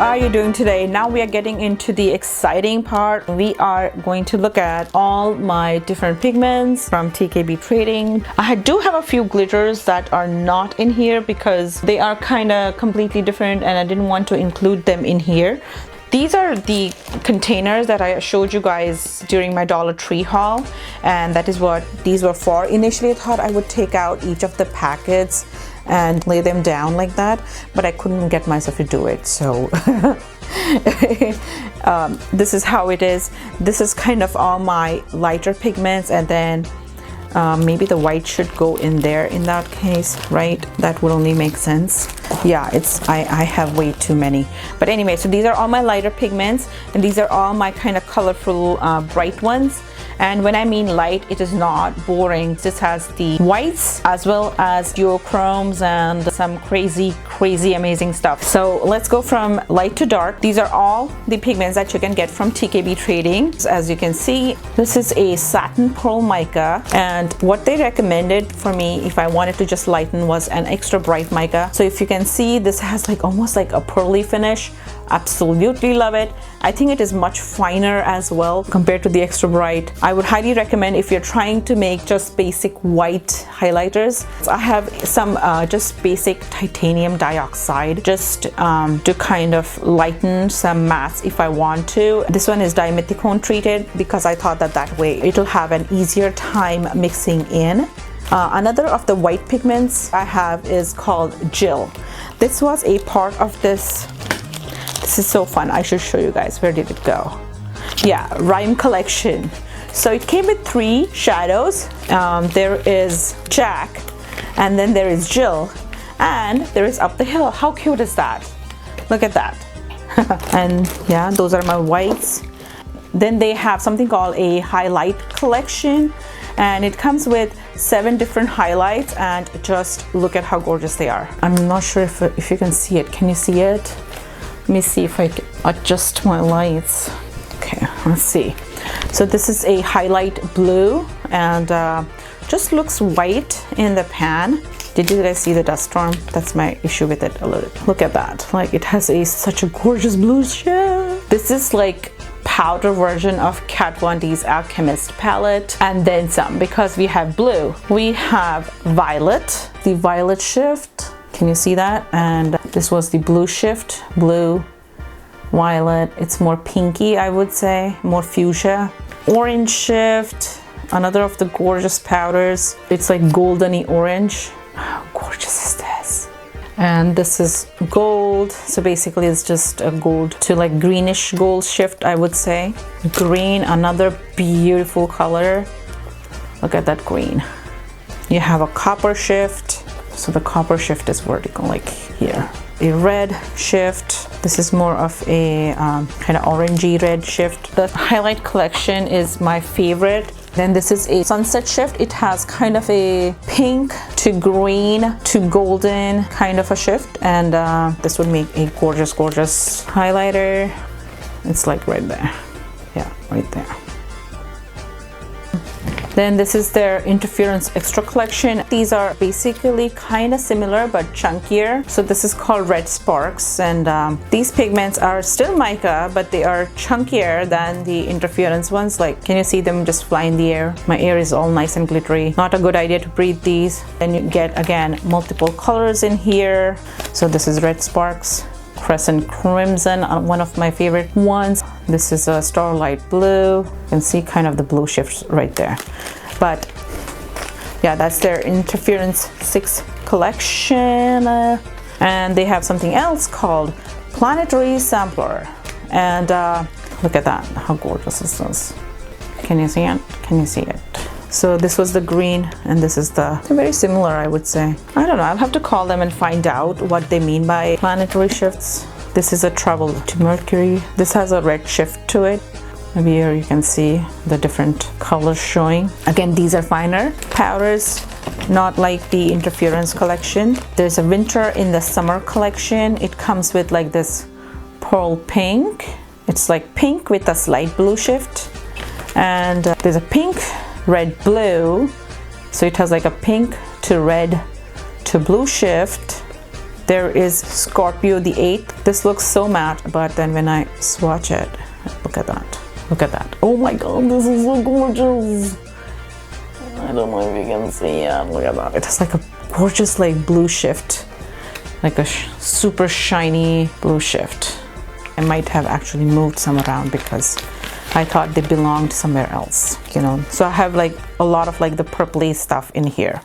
are you doing today? Now we are getting into the exciting part. We are going to look at all my different pigments from TKB Trading. I do have a few glitters that are not in here because they are kind of completely different and I didn't want to include them in here. These are the containers that I showed you guys during my Dollar Tree haul, and that is what these were for. Initially I thought I would take out each of the packets and lay them down like that, but I couldn't get myself to do it, so this is how it is. This is kind of all my lighter pigments, and then maybe the white should go in there in that case, right? That would only make sense. Yeah, I have way too many, but anyway, so these are all my lighter pigments and these are all my kind of colorful bright ones. And when I mean light, it is not boring. This has the whites as well as duochromes and some crazy amazing stuff. So let's go from light to dark. These are all the pigments that you can get from TKB Trading. As you can see, this is a satin pearl mica, and what they recommended for me if I wanted to just lighten was an extra bright mica. So if you can see, this has like almost like a pearly finish. Absolutely love it. I think it is much finer as well compared to the extra bright. I would highly recommend if you're trying to make just basic white highlighters. I have some just basic titanium dioxide just to kind of lighten some mattes if I want to. This one is dimethicone treated because I thought that way it'll have an easier time mixing in. Another of the white pigments I have is called Jill. This was a part of this. This is so fun. I should show you guys. Where did it go? Yeah, Rhyme collection. So it came with 3 shadows. There is Jack, and then there is Jill, and there is Up the Hill. How cute is that? Look at that. And yeah, those are my whites. Then they have something called a highlight collection, and it comes with 7 different highlights, and just look at how gorgeous they are. I'm not sure if you can see it. Can you see it? Let me see if I can adjust my lights. Okay, let's see. So this is a highlight blue, and just looks white in the pan. Did you guys see the dust storm? That's my issue with it a little bit. Look at that. Like, it has such a gorgeous blue shade. This is like powder version of Kat Von D's Alchemist palette, and then some, because we have blue. We have violet, the violet shift. Can you see that? And this was the blue shift, blue, violet. It's more pinky, I would say, more fuchsia. Orange shift, another of the gorgeous powders. It's like goldeny orange. How gorgeous is this? And this is gold. So basically it's just a gold to like greenish gold shift, I would say. Green, another beautiful color. Look at that green. You have a copper shift. So the copper shift is vertical, like here. A red shift. This is more of a kind of orangey red shift. The highlight collection is my favorite. Then this is a sunset shift. It has kind of a pink to green to golden kind of a shift. And this would make a gorgeous highlighter. It's like right there. Yeah, right there. Then this is their Interference Extra collection. These are basically kind of similar but chunkier. So this is called Red Sparks, and these pigments are still mica, but they are chunkier than the Interference ones. Like, can you see them just fly in the air? My air is all nice and glittery. Not a good idea to breathe these. Then you get, again, multiple colors in here. So this is Red Sparks. Crescent Crimson, one of my favorite ones. This is a Starlight Blue. You can see kind of the blue shifts right there. But yeah, that's their Interference 6 collection. And they have something else called Planetary Sampler. And look at that, how gorgeous is this? Can you see it? Can you see it? So this was the green, and this is they're very similar, I would say. I don't know, I'll have to call them and find out what they mean by planetary shifts. This is a Travel to Mercury. This has a red shift to it. Maybe here you can see the different colors showing. Again, these are finer powders, not like the Interference collection. There's a Winter in the Summer collection. It comes with like this pearl pink. It's like pink with a slight blue shift. And there's a pink, red, blue. So it has like a pink to red to blue shift. There is Scorpio the 8th. This looks so matte, but then when I swatch it, look at that. Look at that. Oh my god, this is so gorgeous. I don't know if you can see it. Look at that. It has like a gorgeous like blue shift. Like a super shiny blue shift. I might have actually moved some around because I thought they belonged somewhere else, you know. So I have like a lot of like the purpley stuff in here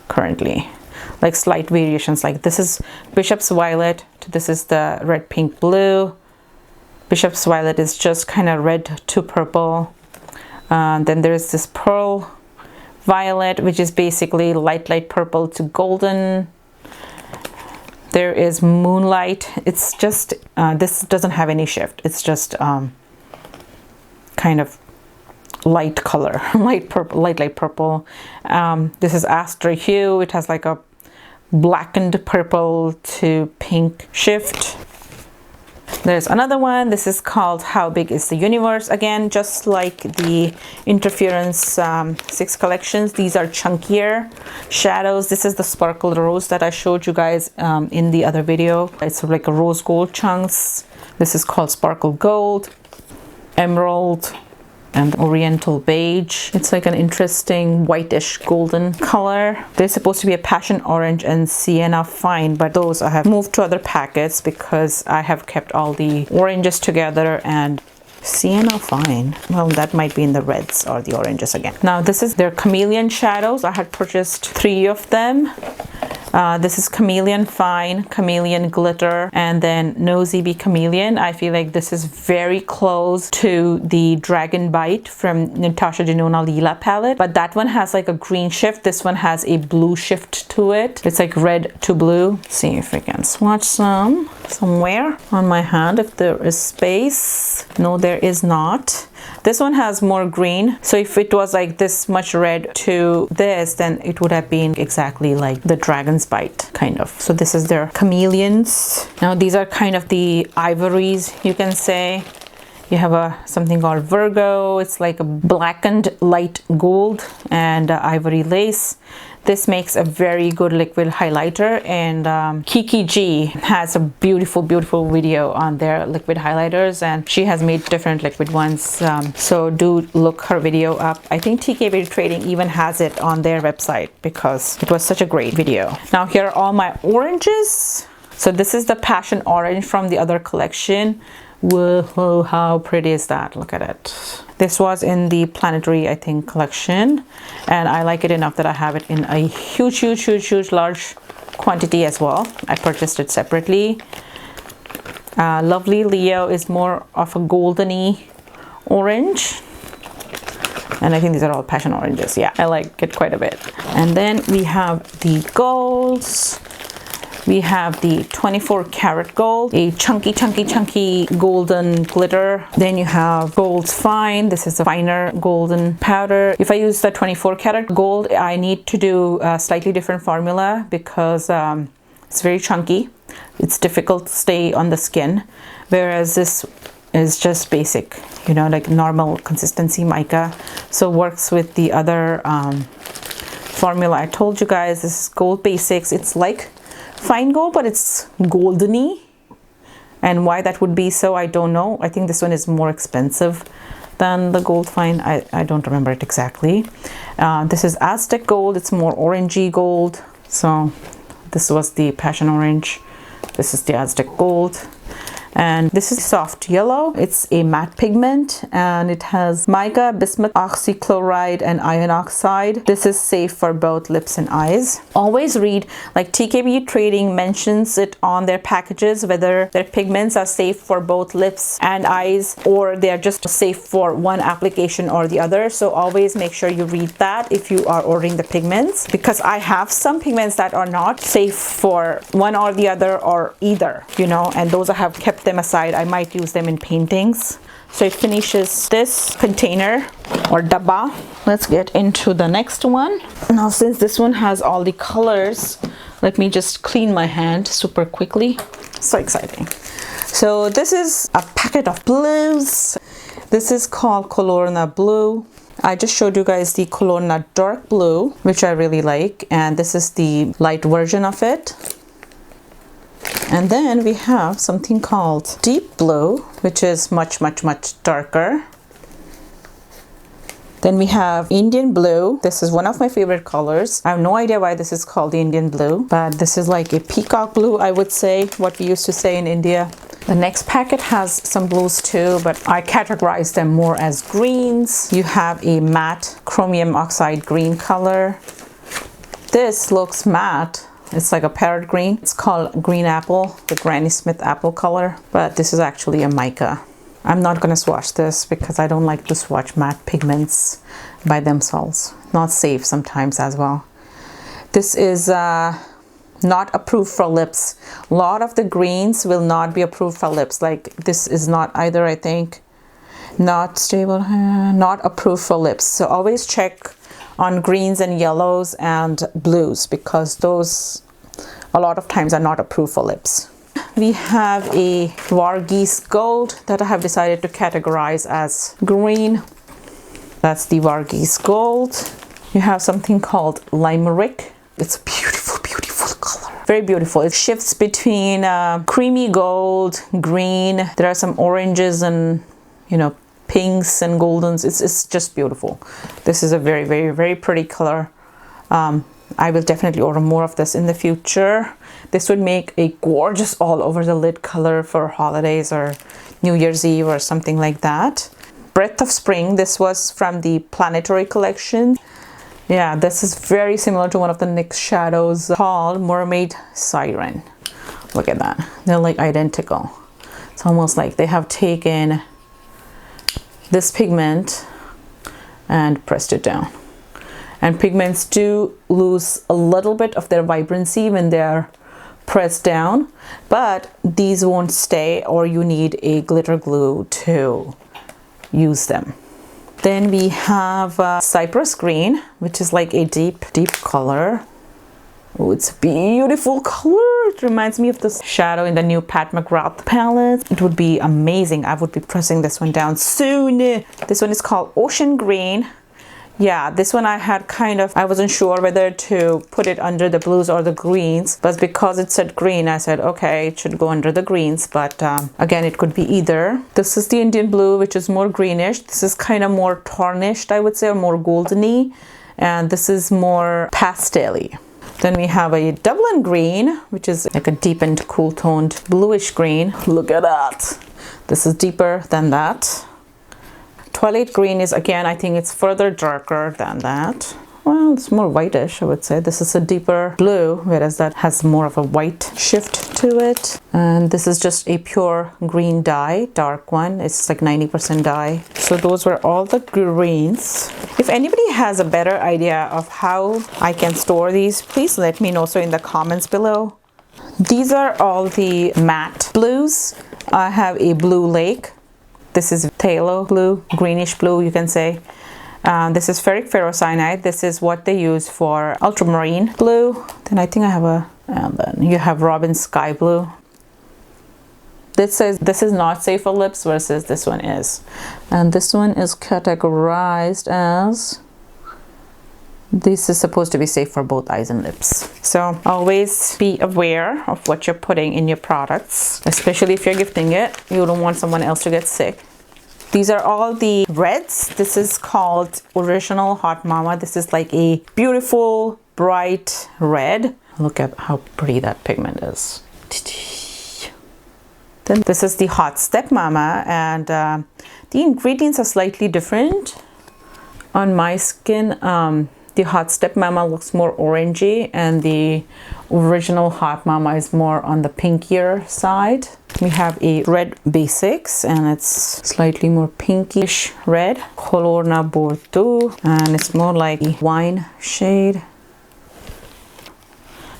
currently. Like slight variations, like this is Bishop's Violet, this is the red, pink, blue. Bishop's Violet is just kind of red to purple. Then there's this Pearl Violet, which is basically light purple to golden. There is Moonlight. It's just, this doesn't have any shift. It's just kind of light color, light purple, light purple. This is Aster Hue. It has like a blackened purple to pink shift. There's another one. This is called How Big is the Universe? Again, just like the Interference 6 collections, these are chunkier shadows. This is the sparkled rose that I showed you guys in the other video. It's like a rose gold chunks. This is called Sparkle Gold, Emerald, and Oriental Beige. It's like an interesting whitish golden color. There's supposed to be a Passion Orange and Sienna Fine, but those I have moved to other packets because I have kept all the oranges together. And Sienna Fine, well, that might be in the reds or the oranges again. Now this is their Chameleon Shadows. I had purchased 3 of them. This is Chameleon Fine, Chameleon Glitter, and then Nosy Bee Chameleon. I feel like this is very close to the Dragon Bite from Natasha Denona Lila palette, but that one has like a green shift. This one has a blue shift to it. It's like red to blue. Let's see if I can swatch somewhere on my hand if there is space. No, there is not. This one has more green, so if it was like this much red to this, then it would have been exactly like the Dragon's Bite kind of. So this is their Chameleons. Now these are kind of the ivories, you can say. You have something called Virgo. It's like a blackened light gold and ivory lace. This makes a very good liquid highlighter, and Kiki G has a beautiful video on their liquid highlighters, and she has made different liquid ones, so do look her video up. I think TKB Trading even has it on their website because it was such a great video. Now here are all my oranges. So this is the Passion Orange from the other collection. Whoa, how pretty is that? Look at it. This was in the Planetary, I think, collection, and I like it enough that I have it in a huge large quantity as well. I purchased it separately. Lovely Leo is more of a goldeny orange, and I think these are all Passion Oranges. Yeah, I like it quite a bit. And then we have the golds. We have the 24 karat gold, a chunky golden glitter. Then you have Gold's Fine. This is a finer golden powder. If I use the 24 karat gold, I need to do a slightly different formula because it's very chunky. It's difficult to stay on the skin, whereas this is just basic, you know, like normal consistency mica. So works with the other formula. I told you guys this is Gold Basics. It's like fine gold, but it's goldeny, and why that would be so, I don't know. I think this one is more expensive than the Gold Fine. I don't remember it exactly. This is Aztec Gold. It's more orangey gold. So this was the Passion Orange. This is the Aztec Gold. And this is soft yellow. It's a matte pigment, and it has mica, bismuth, oxychloride, and iron oxide. This is safe for both lips and eyes. Always read, like TKB Trading mentions it on their packages, whether their pigments are safe for both lips and eyes, or they are just safe for one application or the other. So always make sure you read that if you are ordering the pigments, because I have some pigments that are not safe for one or the other or either, you know, and those I have kept them aside. I might use them in paintings. So it finishes this container or dabba. Let's get into the next one. Now since this one has all the colors, let me just clean my hand super quickly. So exciting. So this is a packet of blues. This is called Colorna Blue. I just showed you guys the Colorna Dark Blue, which I really like, and this is the light version of it. And then we have something called Deep Blue, which is much darker. Then we have Indian Blue. This is one of my favorite colors. I have no idea why this is called Indian Blue, but this is like a peacock blue, I would say, what we used to say in India. The next packet has some blues too, but I categorize them more as greens. You have a matte chromium oxide green color. This looks matte. It's like a parrot green. It's called green apple, the Granny Smith apple color, but this is actually a mica. I'm not going to swatch this because I don't like to swatch matte pigments by themselves. Not safe sometimes as well. This is not approved for lips. A lot of the greens will not be approved for lips. Like this is not either, I think. Not stable, not approved for lips. So always check on greens and yellows and blues because those a lot of times are not approved for lips. We have a Varghese Gold that I have decided to categorize as green. That's the Varghese Gold. You have something called Limerick. It's a beautiful color. Very beautiful. It shifts between creamy gold, green. There are some oranges and, you know, pinks and goldens. It's just beautiful. This is a very pretty color. I will definitely order more of this in the future. This would make a gorgeous all over the lid color for holidays or New Year's Eve or something like that. Breath of Spring. This was from the Planetary collection. Yeah, this is very similar to one of the NYX shadows called Mermaid Siren. Look at that. They're like identical. It's almost like they have taken this pigment and pressed it down. And pigments do lose a little bit of their vibrancy when they're pressed down, but these won't stay, or you need a glitter glue to use them. Then we have Cyprus Green, which is like a deep color. Oh, it's a beautiful color. It reminds me of this shadow in the new Pat McGrath palette. It would be amazing. I would be pressing this one down soon. This one is called Ocean Green. Yeah, this one I had I wasn't sure whether to put it under the blues or the greens, but because it said green, I said, okay, it should go under the greens, but again, it could be either. This is the Indian Blue, which is more greenish. This is kind of more tarnished, I would say, or more goldeny, and this is more pastel-y. Then we have a Dublin Green, which is like a deepened, cool-toned bluish green. Look at that. This is deeper than that. Twilight Green is, again, I think it's further darker than that. Well, it's more whitish, I would say. This is a deeper blue, whereas that has more of a white shift to it. And this is just a pure green dye, dark one. It's like 90% dye. So those were all the greens. If anybody has a better idea of how I can store these, please let me know so in the comments below. These are all the matte blues. I have a Blue Lake. This is phthalo blue, greenish blue, you can say. This is ferric ferrocyanide. This is what they use for ultramarine blue. Then I think I have and then you have Robin Sky Blue. This says this is not safe for lips versus this one is. And this one is categorized as, this is supposed to be safe for both eyes and lips. So always be aware of what you're putting in your products, especially if you're gifting it. You don't want someone else to get sick. These are all the reds. This is called Original Hot Mama. This is like a beautiful, bright red. Look at how pretty that pigment is. Then this is the Hot Step Mama, and the ingredients are slightly different. On my skin, the Hot Step Mama looks more orangey, and the Original Hot Mama is more on the pinkier side. We have a red basics, and it's slightly more pinkish red. Colorna Bordeaux, and it's more like a wine shade.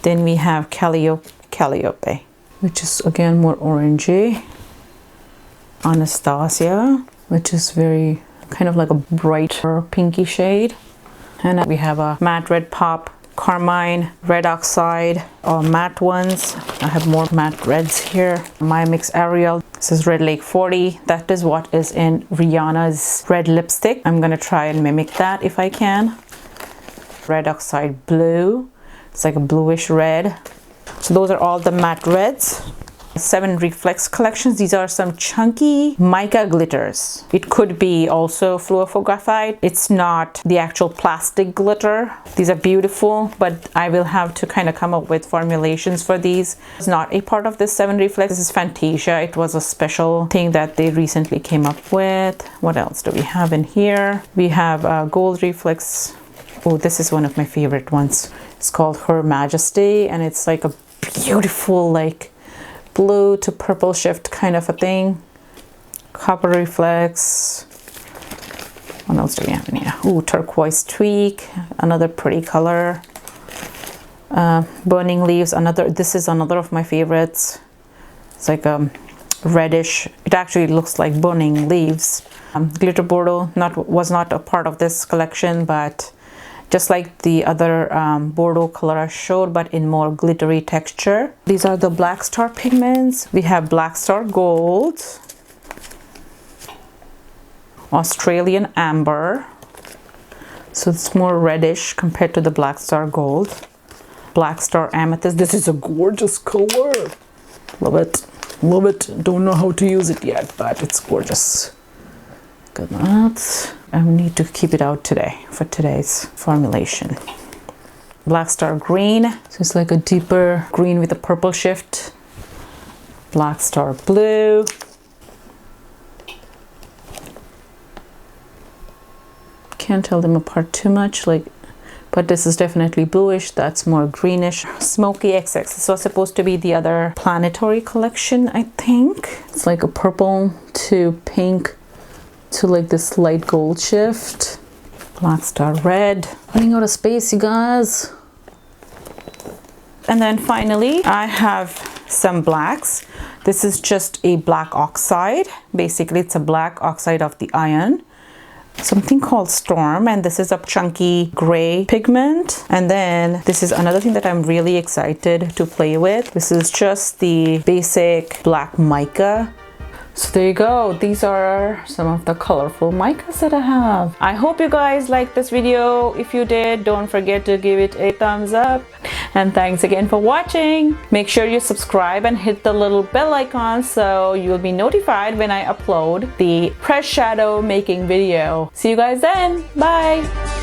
Then we have Calliope, which is again more orangey. Anastasia, which is very kind of like a brighter pinky shade. And we have a matte red pop, carmine, red oxide, all matte ones. I have more matte reds here. My Mix Ariel. This is Red Lake 40. That is what is in Rihanna's red lipstick. I'm gonna try and mimic that if I can. Red oxide blue. It's like a bluish red. So those are all the matte reds. 7 reflex collections. These are some chunky mica glitters. It could be also fluorographite. It's not the actual plastic glitter. These are beautiful, but I will have to kind of come up with formulations for these. It's not a part of this 7 reflex. This is Fantasia. It was a special thing that they recently came up with. What else do we have in here? We have gold reflex. Oh, this is one of my favorite ones. It's called Her Majesty, and it's like a beautiful, like blue to purple shift kind of a thing. Copper reflex. What else do we have in here? Ooh, turquoise tweak, another pretty color. Burning leaves, another. This is another of my favorites. It's like a reddish. It actually looks like burning leaves. Glitter Bordeaux was not a part of this collection, but just like the other Bordeaux color I showed, but in more glittery texture. These are the Black Star pigments. We have Black Star Gold, Australian Amber. So it's more reddish compared to the Black Star Gold. Black Star Amethyst. This is a gorgeous color. Love it. Love it. Don't know how to use it yet, but it's gorgeous. Good night. I need to keep it out today for today's formulation. Black Star Green, so it's like a deeper green with a purple shift. Black Star Blue. Can't tell them apart too much, but this is definitely bluish. That's more greenish. Smoky XX. This was supposed to be the other planetary collection, I think. It's like a purple to pink to like this light gold shift. Black Star Red. Running out of space, you guys. And then finally, I have some blacks. This is just a black oxide. Basically, it's a black oxide of the iron. Something called Storm, and this is a chunky gray pigment. And then this is another thing that I'm really excited to play with. This is just the basic black mica. So there you go. These are some of the colorful micas that I have. I hope you guys liked this video. If you did, don't forget to give it a thumbs up. And thanks again for watching. Make sure you subscribe and hit the little bell icon so you'll be notified when I upload the press shadow making video. See you guys then. Bye.